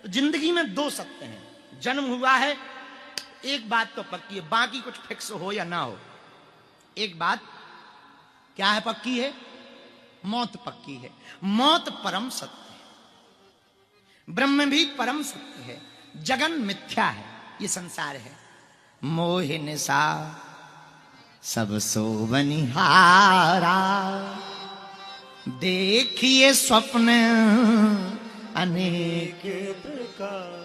तो जिंदगी में दो सत्य हैं। जन्म हुआ है, एक बात तो पक्की है, बाकी कुछ फिक्स हो या ना हो, एक बात क्या है पक्की है, मौत पक्की है। मौत परम सत्य है, ब्रह्म भी परम सत्य है, जगन मिथ्या है, ये संसार है। मोह निशा सब सो बनिहारा, देखिए स्वप्न अनेक प्रकार।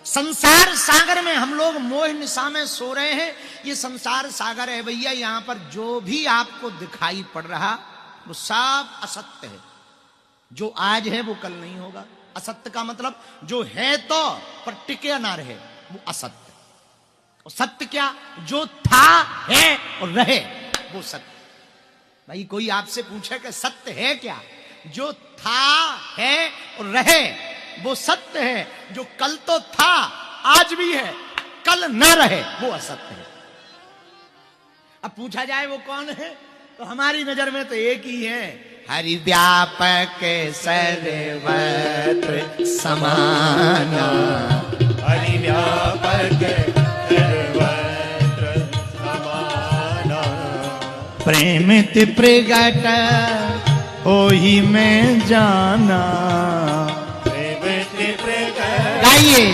संसार सागर में हम लोग मोह निशा में सो रहे हैं। ये संसार सागर है भैया, यहां पर जो भी आपको दिखाई पड़ रहा वो सब असत्य है। जो आज है वो कल नहीं होगा। असत्य का मतलब जो है तो पर टिके ना रहे, वो असत्य। और सत्य क्या, जो था है और रहे वो सत्य। भाई कोई आपसे पूछे कि सत्य है क्या, जो था है और रहे वो सत्य है। जो कल तो था, आज भी है, कल न रहे वो असत्य है। अब पूछा जाए वो कौन है, तो हमारी नजर में तो एक ही है, हरि व्यापक सर्वत्र समाना, हरि व्यापक सर्वत्र समाना, प्रेमित प्रगट होहि में जाना। प्रेमित प्रगट गाइए,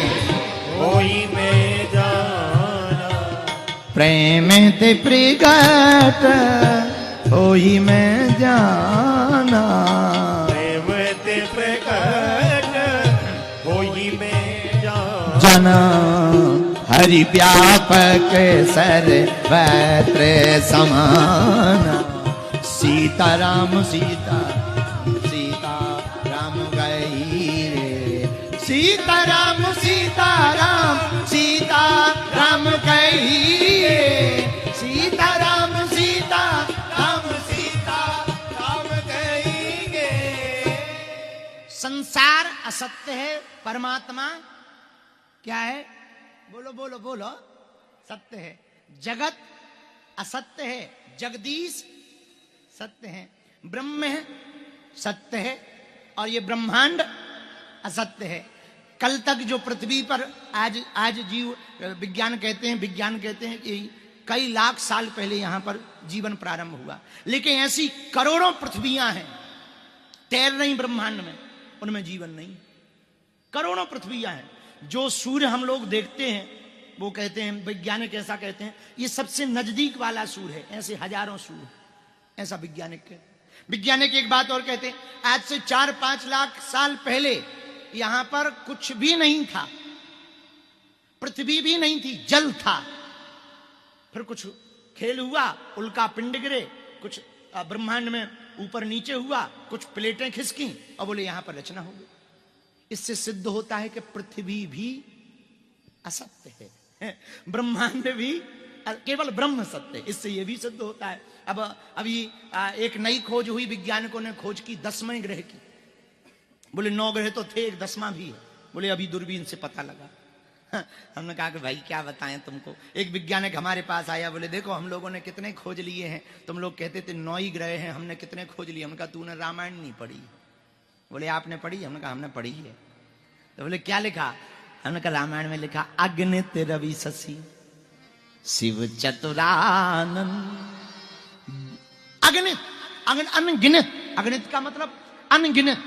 होहि में जाना, प्रेमित प्रगट होहि में जाना। प्रेमित प्रगट होहि में जाना, जाना हरि व्यापक सर्वत्र समाना। सीताराम सीता सीता राम गई रे, सीताराम सीताराम सीता राम गई रे, सीताराम सीता राम सीता राम गई गे। संसार असत्य है, परमात्मा क्या है, बोलो बोलो बोलो, सत्य है। जगत असत्य है, जगदीश सत्य है, ब्रह्म है सत्य है, और ये ब्रह्मांड असत्य है। कल तक जो पृथ्वी पर आज जीव विज्ञान कहते हैं कि कई लाख साल पहले यहां पर जीवन प्रारंभ हुआ, लेकिन ऐसी करोड़ों पृथ्वियां हैं तैर रही ब्रह्मांड में, उनमें जीवन नहीं। करोड़ों पृथ्वियां हैं। जो सूर्य हम लोग देखते हैं वो कहते हैं, वैज्ञानिक ऐसा कहते हैं, ये सबसे नजदीक वाला सूर्य है, ऐसे हजारों सूर्य, ऐसा वैज्ञानिक कहते हैं। वैज्ञानिक एक बात और कहते हैं, आज से 4-5 लाख साल पहले यहां पर कुछ भी नहीं था, पृथ्वी भी नहीं थी, जल था। फिर कुछ खेल हुआ, उल्का पिंड गिरे, कुछ ब्रह्मांड में ऊपर नीचे हुआ, कुछ प्लेटें खिसकी और बोले यहां पर रचना होगी। इससे सिद्ध होता है कि पृथ्वी भी असत्य है, ब्रह्मांड भी केवल ब्रह्म सत्य है। इससे यह भी सिद्ध होता है। अब अभी एक नई खोज हुई, वैज्ञानिकों ने खोज की 10वें ग्रह की। बोले 9 ग्रह तो थे, एक 10वां भी है। बोले अभी दूरबीन से पता लगा। हमने कहा कि भाई क्या बताएं तुमको। एक वैज्ञानिक हमारे पास आया, बोले देखो हम लोगों ने कितने खोज लिए हैं, तुम लोग कहते थे 9 ही ग्रह हैं, हमने कितने खोज लिए। हमने कहा तूने रामायण नहीं पढ़ी। बोले आपने पढ़ी? हमने कहा हमने पढ़ी है। तो बोले क्या लिखा? हमने कहा रामायण में लिखा, अग्नित रवि शशि शिव चतुरानंद। अगणित, अनगिनत, अगणित का मतलब अनगिनत।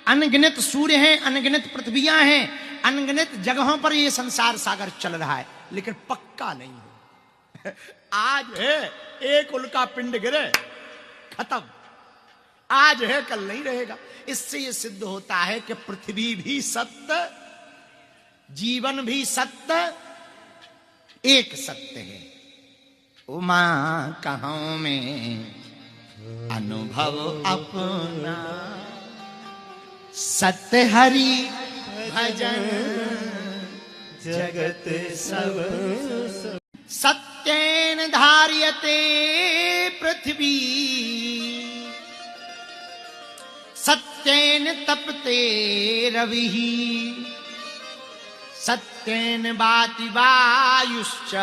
अनगिनत सूर्य हैं, अनगिनत पृथ्वियां हैं, अनगिनत जगहों पर ये संसार सागर चल रहा है, लेकिन पक्का नहीं है। आज है, एक उल्का पिंड गिरे खत्म, आज है कल नहीं रहेगा। इससे ये सिद्ध होता है कि पृथ्वी भी सत्य, जीवन भी सत्य, एक सत्य है। उमा कहूं में अनुभव अपना, सत्य हरि भजन जगत सब सत्येन धार्यते पृथ्वी, सत्येन तपते रविः, सत्येन वाति वायुश्च,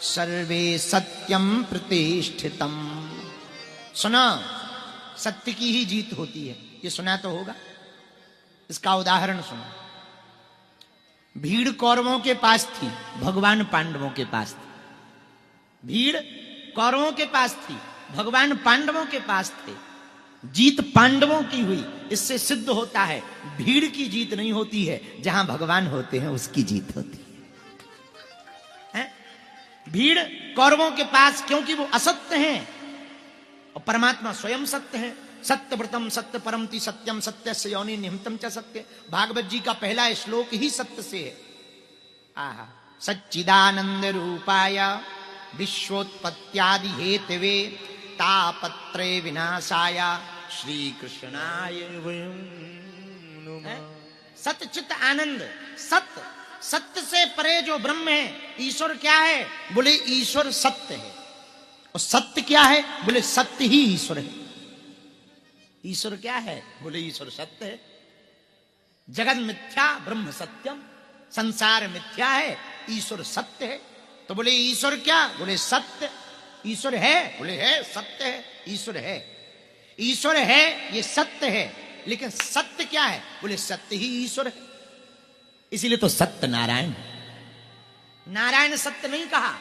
सर्वे सत्यम प्रतिष्ठितम। सुना, सत्य की ही जीत होती है, ये सुना तो होगा। इसका उदाहरण सुनो। भीड़ कौरवों के पास थी, भगवान पांडवों के पास थी। भीड़ कौरवों के पास थी, भगवान पांडवों के पास थे। जीत पांडवों की हुई। इससे सिद्ध होता है भीड़ की जीत नहीं होती है, जहां भगवान होते हैं उसकी जीत होती है। भीड़ कौरवों के पास, क्योंकि वो असत्य हैं और परमात्मा स्वयं सत्य है। सत्यव्रतम सत्य परमति सत्यम सत्य से योनि निहितम च सत्य। भागवत जी का पहला श्लोक ही सत्य से है। आहा, सच्चिदानंद रूपाय विश्वोत्पत्त्यादि हेतवे तापत्रे विनाशाय श्री कृष्णाय वयं नुमः। सत्य चित्त आनंद। सत्य, सत्य से परे जो ब्रह्म है। ईश्वर क्या है? बोले ईश्वर सत्य है। और सत्य क्या है? बोले सत्य ही ईश्वर है। ईश्वर क्या है? बोले ईश्वर सत्य है। जगत मिथ्या ब्रह्म सत्यम। संसार मिथ्या है, ईश्वर सत्य है। तो बोले ईश्वर क्या? बोले सत्य। ईश्वर है? बोले है, सत्य है। ईश्वर है, ईश्वर है, ये सत्य है। लेकिन सत्य क्या है? बोले सत्य ही ईश्वर है। इसीलिए तो सत्य नारायण। नारायण सत्य नहीं कहा,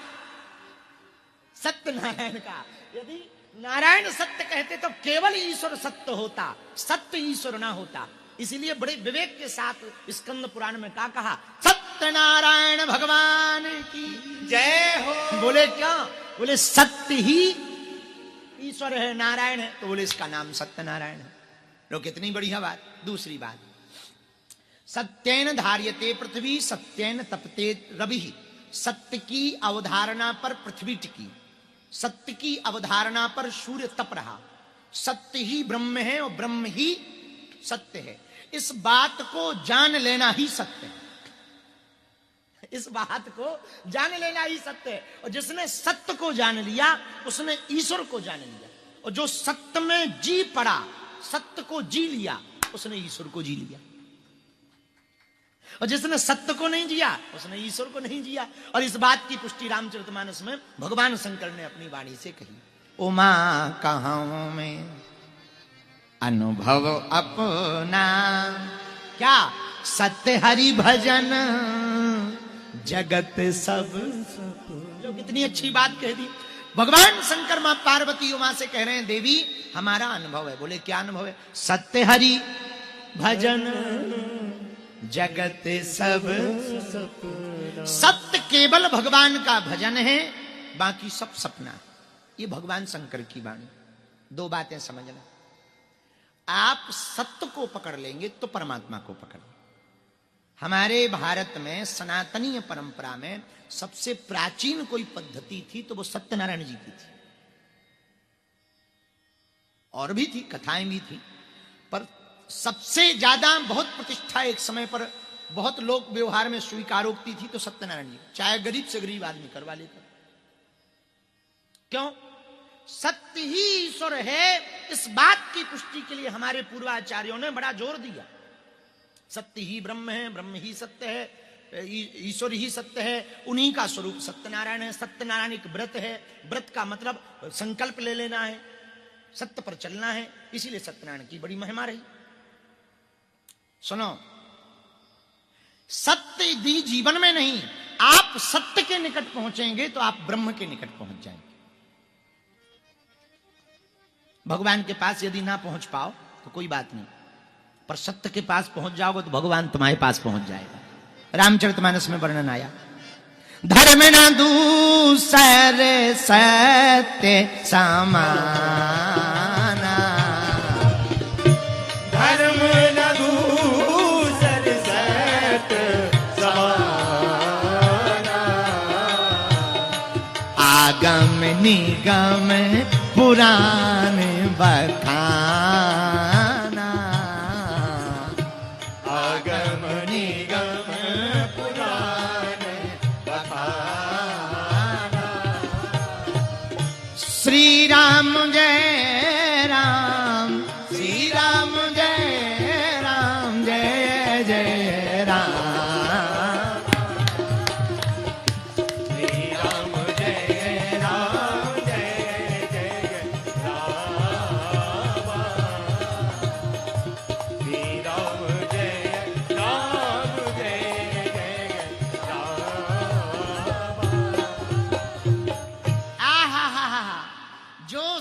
सत्य नारायण कहा। यदि नारायण सत्य कहते तो केवल ईश्वर सत्य होता, सत्य ईश्वर ना होता। इसीलिए बड़े विवेक के साथ स्कंद पुराण में क्या कहा? सत्य नारायण भगवान की जय हो। बोले क्या? बोले सत्य ही ईश्वर है, नारायण है, तो बोले इसका नाम सत्य नारायण है। लो कितनी बढ़िया बात। दूसरी बात, सत्येन धार्यते पृथ्वी सत्येन तपते रवि। सत्य की अवधारणा पर पृथ्वी टिकी, सत्य की अवधारणा पर सूर्य तप रहा। सत्य ही ब्रह्म है और ब्रह्म ही सत्य है। इस बात को जान लेना ही सत्य है। इस बात को जान लेना ही सत्य है। और जिसने सत्य को जान लिया उसने ईश्वर को जान लिया। और जो सत्य में जी पड़ा, सत्य को जी लिया, उसने ईश्वर को जी लिया। और जिसने सत्य को नहीं जिया उसने ईश्वर को नहीं जिया। और इस बात की पुष्टि रामचरितमानस में भगवान शंकर ने अपनी वाणी से कही। उमा कहां में अनुभव अपना, क्या सत्य हरि भजन जगत सब। जो कितनी अच्छी बात कह दी। भगवान शंकर मां पार्वती उमा से कह रहे हैं देवी हमारा अनुभव है। बोले क्या अनुभव है? सत्य हरि भजन जगत सब। सत्य केवल भगवान का भजन है, बाकी सब सपना। ये भगवान शंकर की वाणी। दो बातें समझना। आप सत्य को पकड़ लेंगे तो परमात्मा को पकड़ लेंगे। हमारे भारत में सनातनीय परंपरा में सबसे प्राचीन कोई पद्धति थी तो वो सत्यनारायण जी की थी। और भी थी, कथाएं भी थी, पर सबसे ज्यादा बहुत प्रतिष्ठा एक समय पर बहुत लोग व्यवहार में स्वीकारोक्ति थी तो सत्यनारायण जी। चाहे गरीब से गरीब आदमी करवा लेता। क्यों? सत्य ही ईश्वर है। इस बात की पुष्टि के लिए हमारे पूर्वाचार्यों ने बड़ा जोर दिया। सत्य ही ब्रह्म है, ब्रह्म ही सत्य है, ईश्वर ही सत्य है। उन्हीं का स्वरूप सत्यनारायण है। सत्यनारायण एक व्रत है। व्रत का मतलब संकल्प ले लेना है, सत्य पर चलना है। इसीलिए सत्यनारायण की बड़ी महिमा रही। सुनो, सत्य यदि जीवन में नहीं, आप सत्य के निकट पहुंचेंगे तो आप ब्रह्म के निकट पहुंच जाएंगे। भगवान के पास यदि ना पहुंच पाओ तो कोई बात नहीं, पर सत्य के पास पहुंच जाओगे तो भगवान तुम्हारे पास पहुंच जाएगा। रामचरितमानस में वर्णन आया, धर्म न दूसर सत्य समाना। धर्म न दूसर सत्य समाना। आगम निगम पुराण बखाना। आगम निगम पुराण बखाना। श्री राम जय राम, श्री राम जय राम, जय जय राम। श्री राम जय राम, जय जय राम। श्री राम जय जो